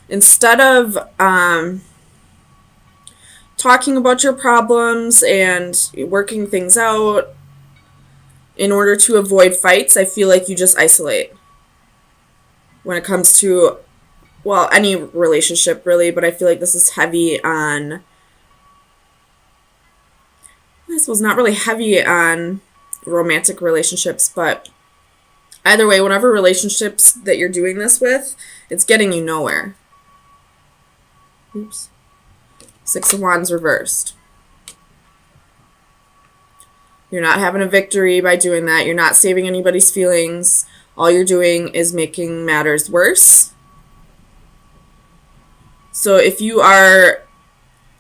instead of talking about your problems and working things out in order to avoid fights, I feel like you just isolate when it comes to, well, any relationship really, but I feel like this is heavy on, I suppose not really heavy on romantic relationships, but either way, whatever relationships that you're doing this with, it's getting you nowhere. Oops. Six of Wands reversed. You're not having a victory by doing that. You're not saving anybody's feelings. All you're doing is making matters worse. So if you are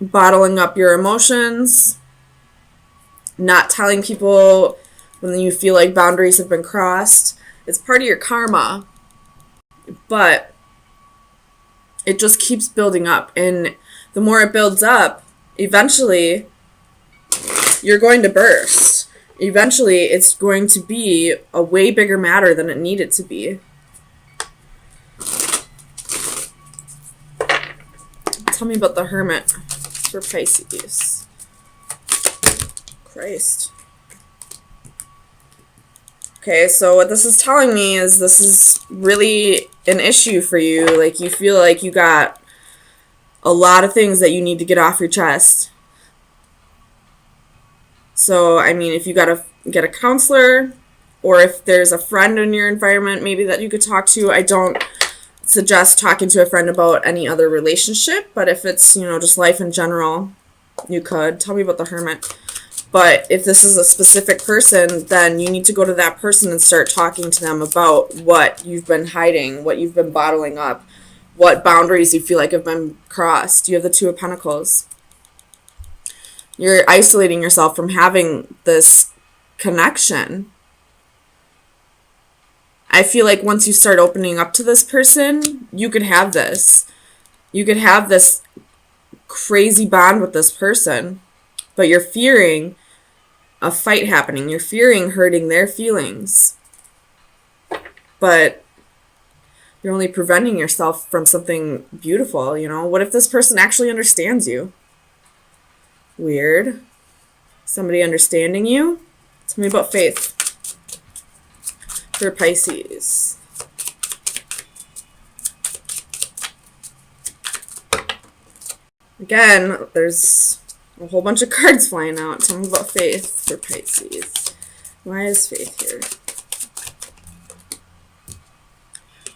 bottling up your emotions, not telling people when you feel like boundaries have been crossed, it's part of your karma. But it just keeps building up. And the more it builds up, eventually you're going to burst. Eventually it's going to be a way bigger matter than it needed to be. Tell me about the Hermit for Pisces. Christ. Okay, so what this is telling me is this is really an issue for you. Like, you feel like you got a lot of things that you need to get off your chest. So, I mean, if you gotta get a counselor, or if there's a friend in your environment maybe that you could talk to, I don't suggest talking to a friend about any other relationship, but if it's, just life in general, you could. Tell me about the Hermit. But if this is a specific person, then you need to go to that person and start talking to them about what you've been hiding, what you've been bottling up, what boundaries you feel like have been crossed. You have the Two of Pentacles. You're isolating yourself from having this connection. I feel like once you start opening up to this person, you could have this. You could have this crazy bond with this person, but you're fearing a fight happening. You're fearing hurting their feelings. But you're only preventing yourself from something beautiful, What if this person actually understands you? Weird. Somebody understanding you? Tell me about faith for Pisces. Again, there's a whole bunch of cards flying out. Tell me about faith for Pisces. Why is faith here?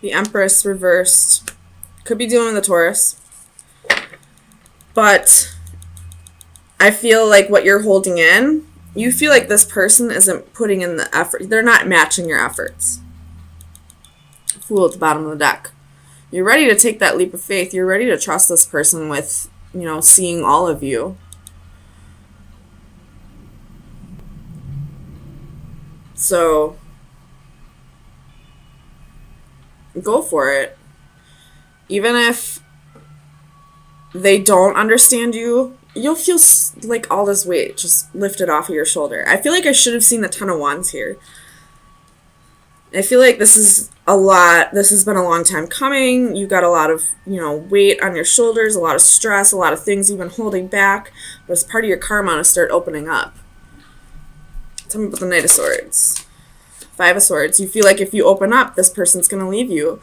The Empress reversed. Could be dealing with the Taurus. But I feel like what you're holding in, you feel like this person isn't putting in the effort. They're not matching your efforts. Fool at the bottom of the deck. You're ready to take that leap of faith. You're ready to trust this person with, seeing all of you. So go for it. Even if they don't understand you, you'll feel like all this weight just lifted off of your shoulder. I feel like I should have seen the Ten of Wands here. I feel like this is a lot. This has been a long time coming. You got a lot of, weight on your shoulders, a lot of stress, a lot of things you've been holding back. But it's part of your karma to start opening up. Tell me about the Knight of Swords. Five of Swords. You feel like if you open up, this person's going to leave you.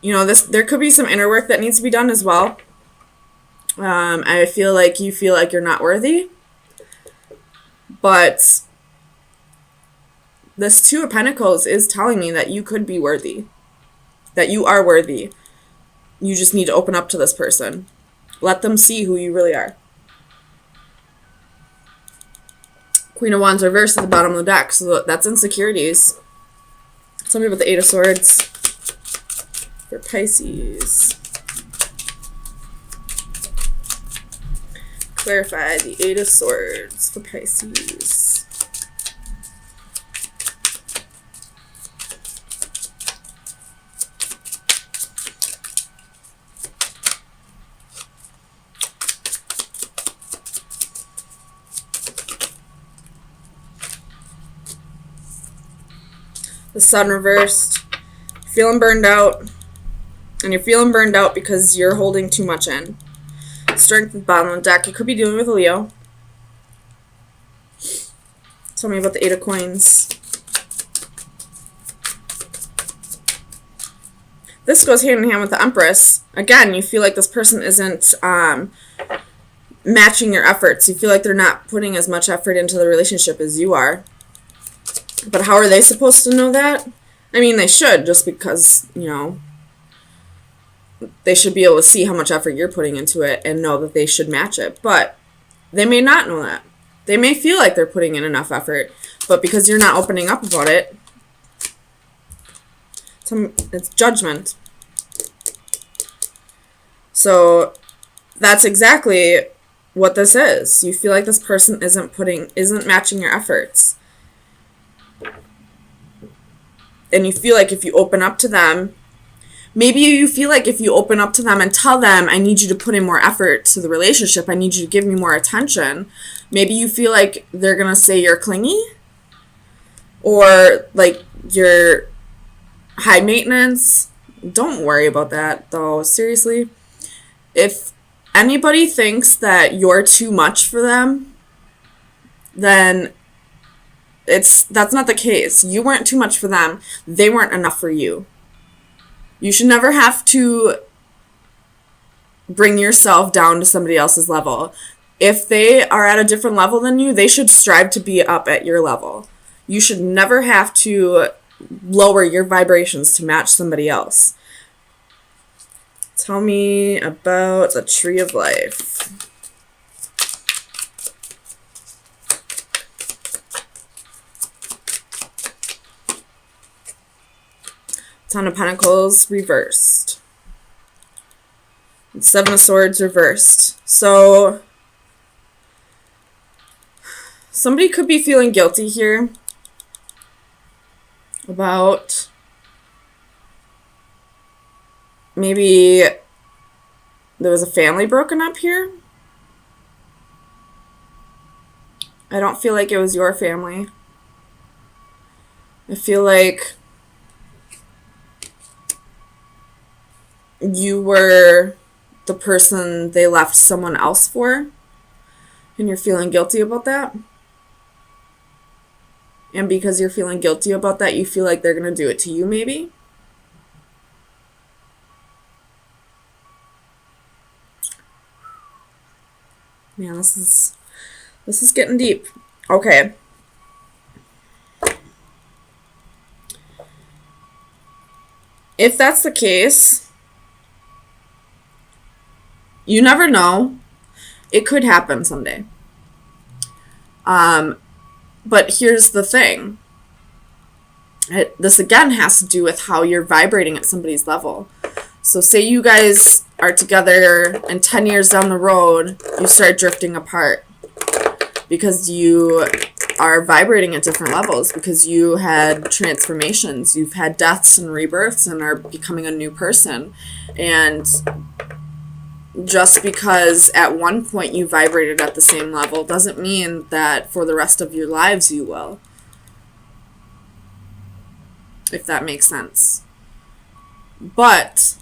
There could be some inner work that needs to be done as well. I feel like you feel like you're not worthy. But this Two of Pentacles is telling me that you could be worthy. That you are worthy. You just need to open up to this person. Let them see who you really are. Queen of Wands reversed at the bottom of the deck. So that's insecurities. Tell me about the Eight of Swords for Pisces. Clarify the Eight of Swords for Pisces. The Sun reversed. Feeling burned out. And you're feeling burned out because you're holding too much in. Strength at the bottom of the deck. You could be dealing with a Leo. Tell me about the Eight of Coins. This goes hand in hand with the Empress. Again, you feel like this person isn't matching your efforts. You feel like they're not putting as much effort into the relationship as you are. But how are they supposed to know that? I mean, they should, just because, you know, they should be able to see how much effort you're putting into it and know that they should match it. But they may not know that. They may feel like they're putting in enough effort, but because you're not opening up about it, it's judgment. So that's exactly what this is. You feel like this person isn't matching your efforts. And you feel like if you open up to them, maybe you feel like if you open up to them and tell them, I need you to put in more effort to the relationship, I need you to give me more attention, maybe you feel like they're going to say you're clingy or like you're high maintenance. Don't worry about that, though. Seriously. If anybody thinks that you're too much for them, then that's not the case. You weren't too much for them. They weren't enough for you. You should never have to bring yourself down to somebody else's level. If they are at a different level than you, they should strive to be up at your level. You should never have to lower your vibrations to match somebody else. Tell me about the Tree of Life. Ten of Pentacles reversed. Seven of Swords reversed. So somebody could be feeling guilty here about maybe there was a family broken up here. I don't feel like it was your family. I feel like you were the person they left someone else for, and you're feeling guilty about that. And because you're feeling guilty about that, you feel like they're going to do it to you, maybe. Man, this is getting deep. Okay. If that's the case, you never know. It could happen someday. But here's the thing. This again has to do with how you're vibrating at somebody's level. So say you guys are together and 10 years down the road, you start drifting apart because you are vibrating at different levels, because you had transformations, you've had deaths and rebirths and are becoming a new person. And just because at one point you vibrated at the same level doesn't mean that for the rest of your lives you will. If that makes sense. But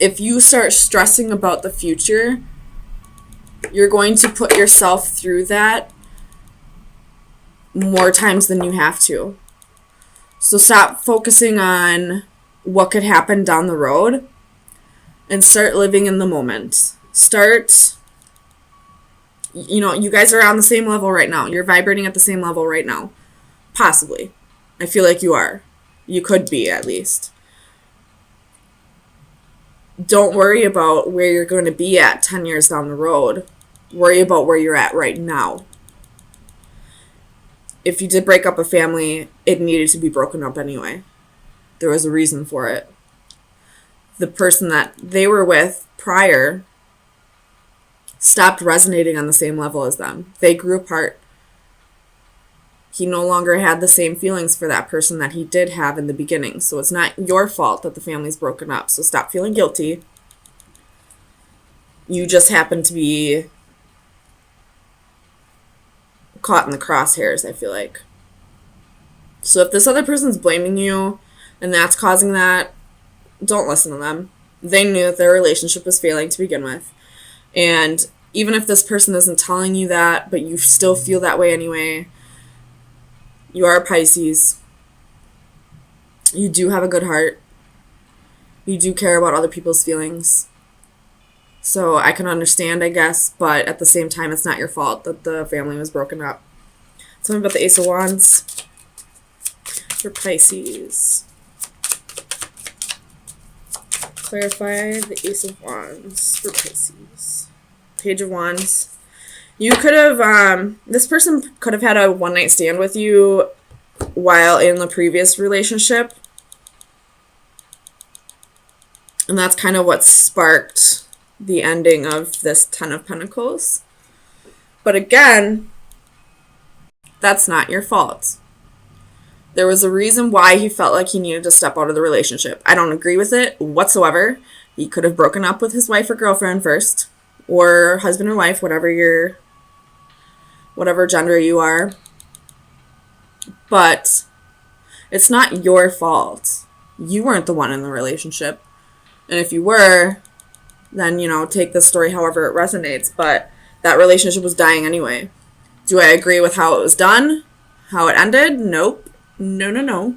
if you start stressing about the future, you're going to put yourself through that more times than you have to. So stop focusing on what could happen down the road and start living in the moment. You guys are on the same level right now. You're vibrating at the same level right now. Possibly. I feel like you are. You could be, at least. Don't worry about where you're going to be at 10 years down the road. Worry about where you're at right now. If you did break up a family, it needed to be broken up anyway. There was a reason for it. The person that they were with prior stopped resonating on the same level as them. They grew apart. He no longer had the same feelings for that person that he did have in the beginning. So it's not your fault that the family's broken up. So stop feeling guilty. You just happen to be caught in the crosshairs, I feel like. So if this other person's blaming you and that's causing that, don't listen to them. They knew that their relationship was failing to begin with. And even if this person isn't telling you that, but you still feel that way anyway, you are a Pisces. You do have a good heart. You do care about other people's feelings. So I can understand, I guess, but at the same time, it's not your fault that the family was broken up. Tell me about the Ace of Wands for Pisces. Clarify the Ace of Wands for Pisces. Page of Wands. You could have, this person could have had a one-night stand with you while in the previous relationship. And that's kind of what sparked the ending of this Ten of Pentacles. But again, that's not your fault. There was a reason why he felt like he needed to step out of the relationship. I don't agree with it whatsoever. He could have broken up with his wife or girlfriend first, or husband or wife, whatever gender you are. But it's not your fault. You weren't the one in the relationship. And if you were, then, take this story however it resonates. But that relationship was dying anyway. Do I agree with how it was done? How it ended? Nope. No.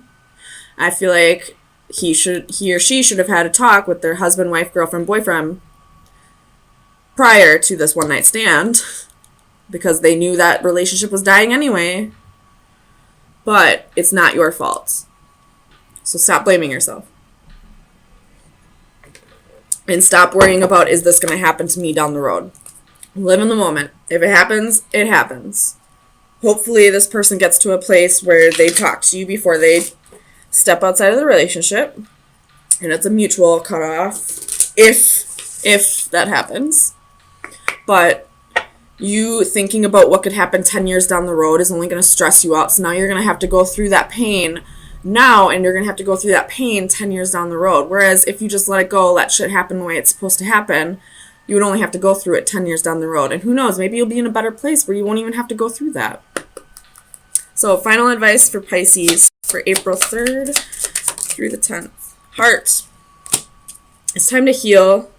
I feel like he or she should have had a talk with their husband, wife, girlfriend, boyfriend prior to this one-night stand, because they knew that relationship was dying anyway. But it's not your fault. So stop blaming yourself. And stop worrying about, is this going to happen to me down the road? Live in the moment. If it happens, it happens. Hopefully this person gets to a place where they talk to you before they step outside of the relationship. And it's a mutual cutoff, if that happens. But you thinking about what could happen 10 years down the road is only going to stress you out. So now you're going to have to go through that pain now, and you're going to have to go through that pain 10 years down the road. Whereas if you just let it go, let shit happen the way it's supposed to happen, you would only have to go through it 10 years down the road. And who knows, maybe you'll be in a better place where you won't even have to go through that. So final advice for Pisces for April 3rd through the 10th. Heart. It's time to heal.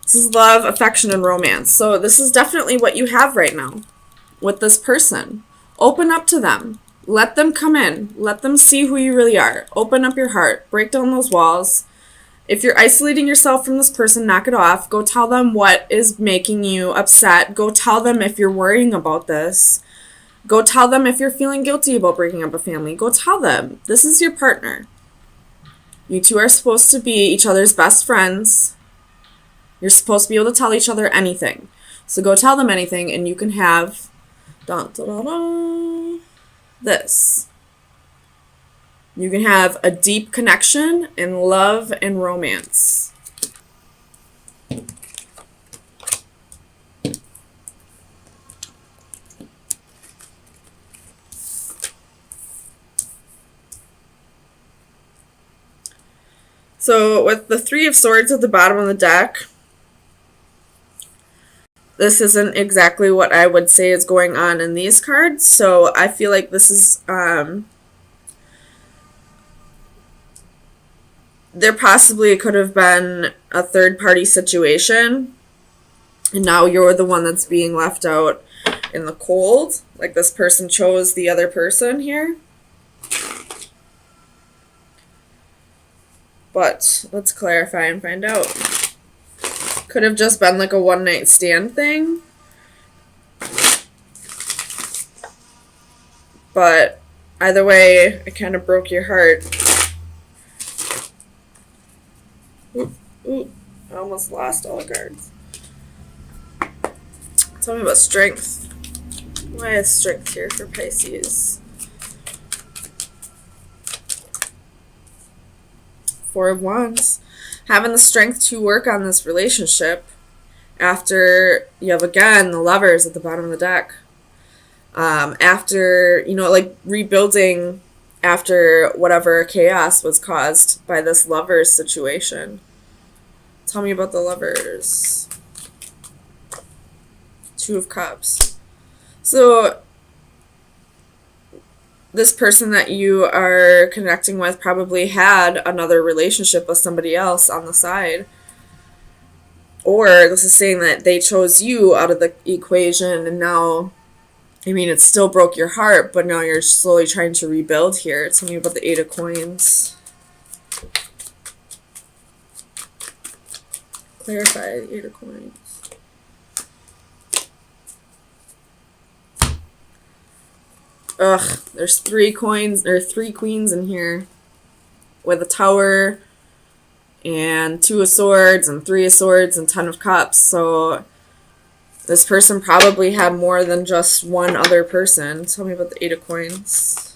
This is love, affection, and romance. So this is definitely what you have right now with this person. Open up to them. Let them come in. Let them see who you really are. Open up your heart. Break down those walls. If you're isolating yourself from this person, knock it off. Go tell them what is making you upset. Go tell them if you're worrying about this. Go tell them if you're feeling guilty about breaking up a family. Go tell them. This is your partner. You two are supposed to be each other's best friends. You're supposed to be able to tell each other anything. So go tell them anything, and you can have this. You can have a deep connection in love and romance. So with the Three of Swords at the bottom of the deck, this isn't exactly what I would say is going on in these cards. So I feel like this is, there possibly could have been a third-party situation, and now you're the one that's being left out in the cold. Like this person chose the other person here. But let's clarify and find out. Could have just been like a one-night stand thing. But either way, it kind of broke your heart. Ooh, I almost lost all the cards. Tell me about strength. Why is strength here for Pisces? Four of Wands. Having the strength to work on this relationship after you have, again, the Lovers at the bottom of the deck. After, like rebuilding after whatever chaos was caused by this Lovers situation. Tell me about the Lovers. Two of Cups. So this person that you are connecting with probably had another relationship with somebody else on the side. Or this is saying that they chose you out of the equation, and now, I mean, it still broke your heart, but now you're slowly trying to rebuild here. Tell me about the Eight of Coins. Clarify the Eight of Coins. Ugh, there's 3 coins, or 3 queens in here. With a Tower, and 2 of Swords, and 3 of Swords, and 10 of Cups. So this person probably had more than just one other person. Tell me about the Eight of Coins.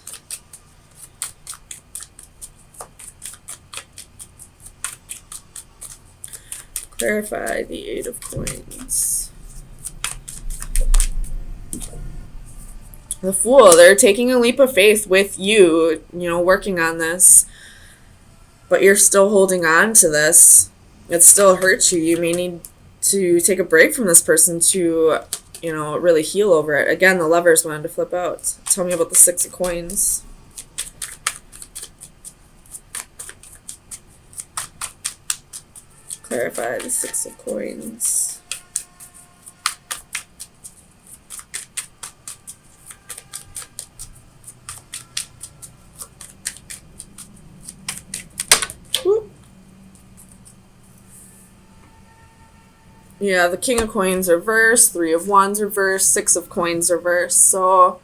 Clarify the Eight of Coins. The Fool. They're taking a leap of faith with you, working on this. But you're still holding on to this. It still hurts you. You may need to take a break from this person to, really heal over it. Again, the Lovers wanted to flip out. Tell me about the Six of Coins. Clarify the Six of Coins. Yeah, the King of Coins reverse, 3 of Wands reverse, 6 of Coins reverse. So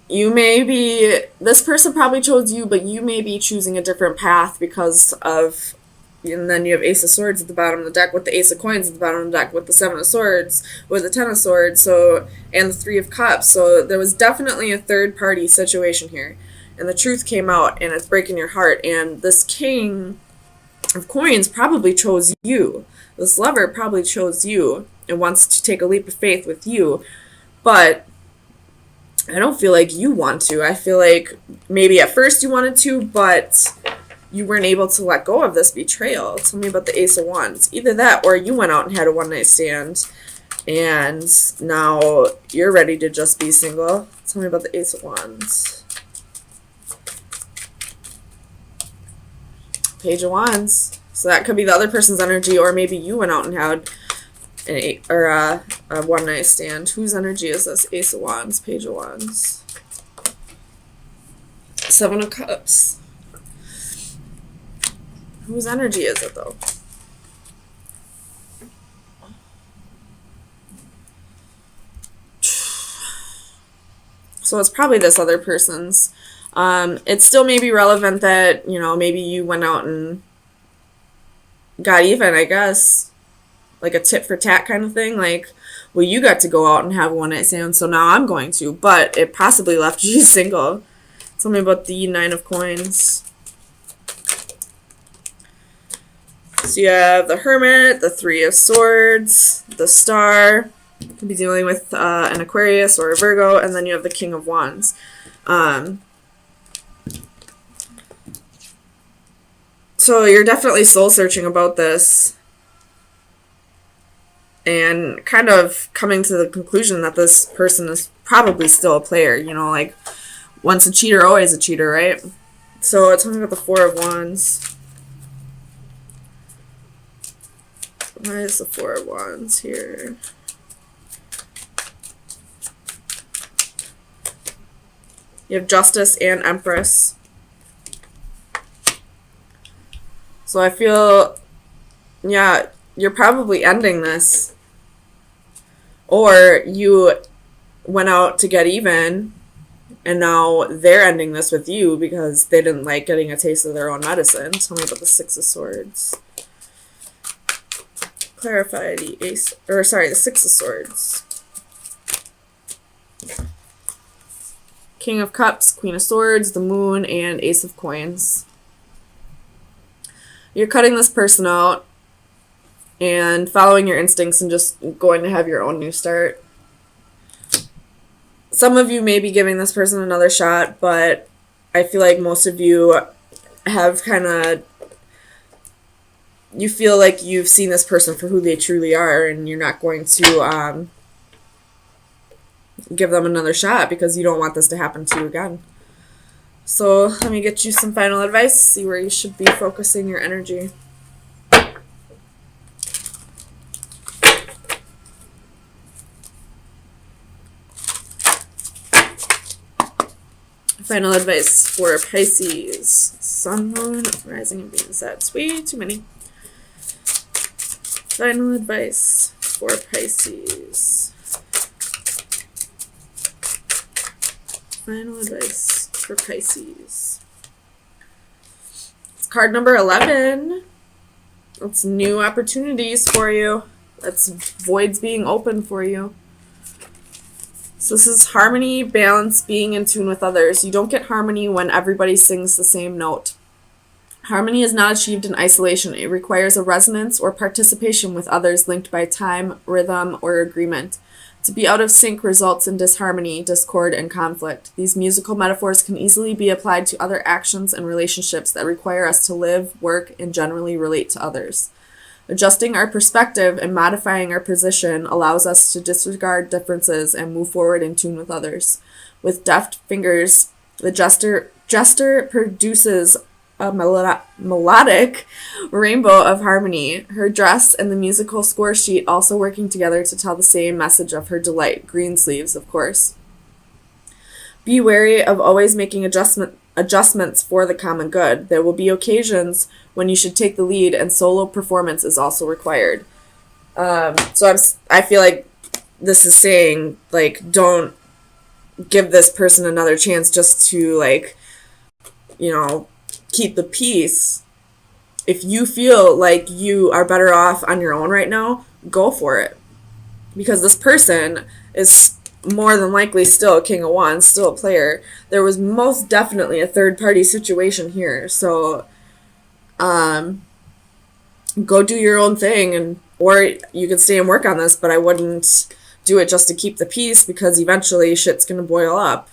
you may be, this person probably chose you, but you may be choosing a different path because of, and then you have Ace of Swords at the bottom of the deck with the Ace of Coins at the bottom of the deck with the 7 of Swords, with the 10 of Swords, and the 3 of Cups. So there was definitely a third party situation here. And the truth came out, and it's breaking your heart. And this King of Coins probably chose you. This Lover probably chose you and wants to take a leap of faith with you. But I don't feel like you want to. I feel like maybe at first you wanted to, but you weren't able to let go of this betrayal. Tell me about the Ace of Wands. Either that, or you went out and had a one-night stand, and now you're ready to just be single. Tell me about the Ace of Wands. Page of Wands. So that could be the other person's energy, or maybe you went out and had a one-night stand. Whose energy is this? Ace of Wands, Page of Wands. 7 of Cups. Whose energy is it, though? So it's probably this other person's. It still may be relevant that, maybe you went out and got even, I guess. Like a tit for tat kind of thing. Like, well, you got to go out and have a one-night stand, so now I'm going to. But it possibly left you single. Tell me about the 9 of Coins. So you have the Hermit, the 3 of Swords, the Star. You could be dealing with an Aquarius or a Virgo, and then you have the King of Wands. So you're definitely soul-searching about this and kind of coming to the conclusion that this person is probably still a player. Like, once a cheater, always a cheater, right? So tell me about the 4 of Wands. Why is the 4 of Wands here? You have Justice and Empress. So I feel, yeah, you're probably ending this. Or you went out to get even, and now they're ending this with you because they didn't like getting a taste of their own medicine. Tell me about the 6 of Swords. Clarify the the 6 of Swords. King of Cups, Queen of Swords, the Moon, and Ace of Coins. You're cutting this person out and following your instincts and just going to have your own new start. Some of you may be giving this person another shot, but I feel like most of you have you feel like you've seen this person for who they truly are, and you're not going to give them another shot because you don't want this to happen to you again. So let me get you some final advice, see where you should be focusing your energy. Final advice for Pisces. Sun, Moon, Rising, and Venus. That's way too many. Final advice for Pisces. Final advice for Pisces. It's card number 11. It's new opportunities for you. That's voids being open for you. So this is harmony, balance, being in tune with others. You don't get harmony when everybody sings the same note. Harmony is not achieved in isolation. It requires a resonance or participation with others linked by time, rhythm, or agreement. To be out of sync results in disharmony, discord, and conflict. These musical metaphors can easily be applied to other actions and relationships that require us to live, work, and generally relate to others. Adjusting our perspective and modifying our position allows us to disregard differences and move forward in tune with others. With deft fingers, the jester produces a melodic rainbow of harmony, her dress and the musical score sheet also working together to tell the same message of her delight. Green sleeves, of course. Be wary of always making adjustments for the common good. There will be occasions when you should take the lead, and solo performance is also required. I feel like this is saying, like, don't give this person another chance just to, like, you know, keep the peace. If you feel like you are better off on your own right now, go for it. Because this person is more than likely still a King of Wands, still a player. There was most definitely a third-party situation here. So, go do your own thing, or you could stay and work on this, but I wouldn't do it just to keep the peace because eventually shit's going to boil up.